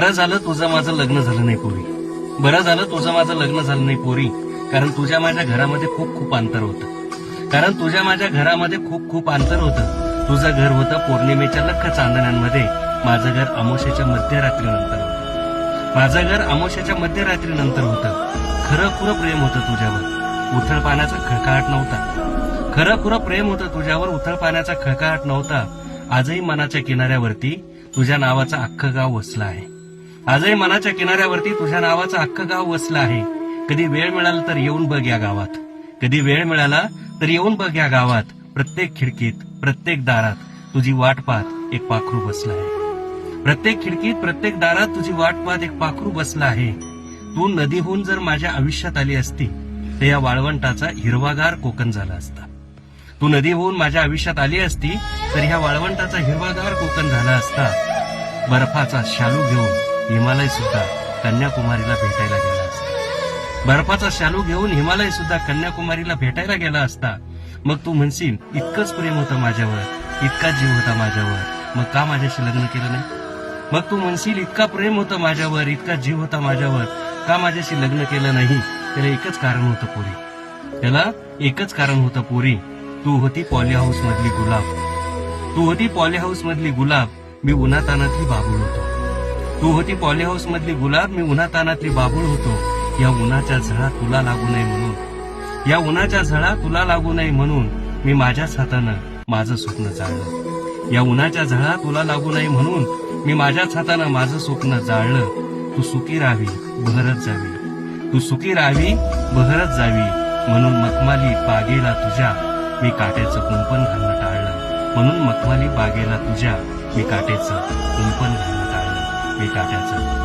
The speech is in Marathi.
बरं झालं तुझं माझं लग्न झालं नाही पोरी. बरं झालं तुझं माझं लग्न झालं नाही पोरी. कारण तुझ्या माझ्या घरामध्ये खूप खूप अंतर होतं. कारण तुझ्या माझ्या घरामध्ये खूप खूप अंतर होतं. तुझं घर होतं पौर्णिमेच्या लख चांदण्यांमध्ये, माझं घर अमावस्येच्या मध्यरात्रीनंतर होतं. माझं घर अमावस्येच्या मध्यरात्रीनंतर होतं. खरं खुरं प्रेम होतं तुझ्यावर, उथळ पाण्याचा खळखळाट नव्हता. खरं खुरं प्रेम होतं तुझ्यावर, उथळ पाण्याचा खळखळाट नव्हता. आजही मनाच्या किनाऱ्यावरती तुझ्या नावाचं अख्खं गाव वसलं आहे. आजही मनाच्या किनाऱ्यावरती तुझ्या नावाचं अख्खं गाव वसलं आहे. कधी वेळ मिळाला तर येऊन बघ या गावात. कधी वेळ मिळाला तर येऊन बघ या गावात. प्रत्येक खिडकीत, प्रत्येक दारात तुझी वाट पाहत एक पाखरू बसलं आहे. प्रत्येक खिडकीत, प्रत्येक दारात तुझी वाट पाहत एक पाखरू बसलं आहे. तू नदीहून जर माझ्या आयुष्यात आली असती तर या वाळवंटाचा हिरवागार कोकण झाला असता. तू नदी होऊन माझ्या आयुष्यात आली असती तर ह्या वाळवंटाचा हिरवागार कोकण झाला असता. बर्फाचा शालू घेऊन हिमालय सुद्धा कन्याकुमारीला भेटायला गेला असता. बर्फाचा शालू घेऊन हिमालय सुद्धा कन्याकुमारीला भेटायला गेला असता. मग तू म्हणशील इतकंच प्रेम होतं माझ्यावर, इतका जीव होता माझ्यावर, मग का माझ्याशी लग्न केलं नाही? मग तू म्हणशील इतका प्रेम होतं माझ्यावर, इतका जीव होता माझ्यावर, का माझ्याशी लग्न केलं नाही? त्याला एकच कारण होतं पोरी. त्याला एकच कारण होतं पोरी. तू होती पॉली हाऊस मधली गुलाब. तू होती पॉली हाऊस मधली गुलाब, मी उन्हातानातली बाबूळ होतो. तू होती पॉली हाऊस मधली गुलाब, मी उन्हातानातली बाबूळ होतो. या उन्हाच्या झळा तुला लागू नये म्हणून, या उन्हाच्या झळा तुला लागू नये म्हणून मी माझ्याच हातानं माझं स्वप्न जाळलं. या उन्हाच्या झळा तुला लागू नये म्हणून मी माझ्याच हातानं माझं स्वप्न जाळलं. तू सुखी राहावी, बहरत जावी. तू सुखी राहावी, बहरत जावी. म्हणून मखमाली बागेला तुझ्या मी काट्याचं कुंपण घालणं टाळलं. म्हणून मखमाली बागेला तुझ्या मी काट्याचं कुंपण घालणं टाळलं. मी काट्याचं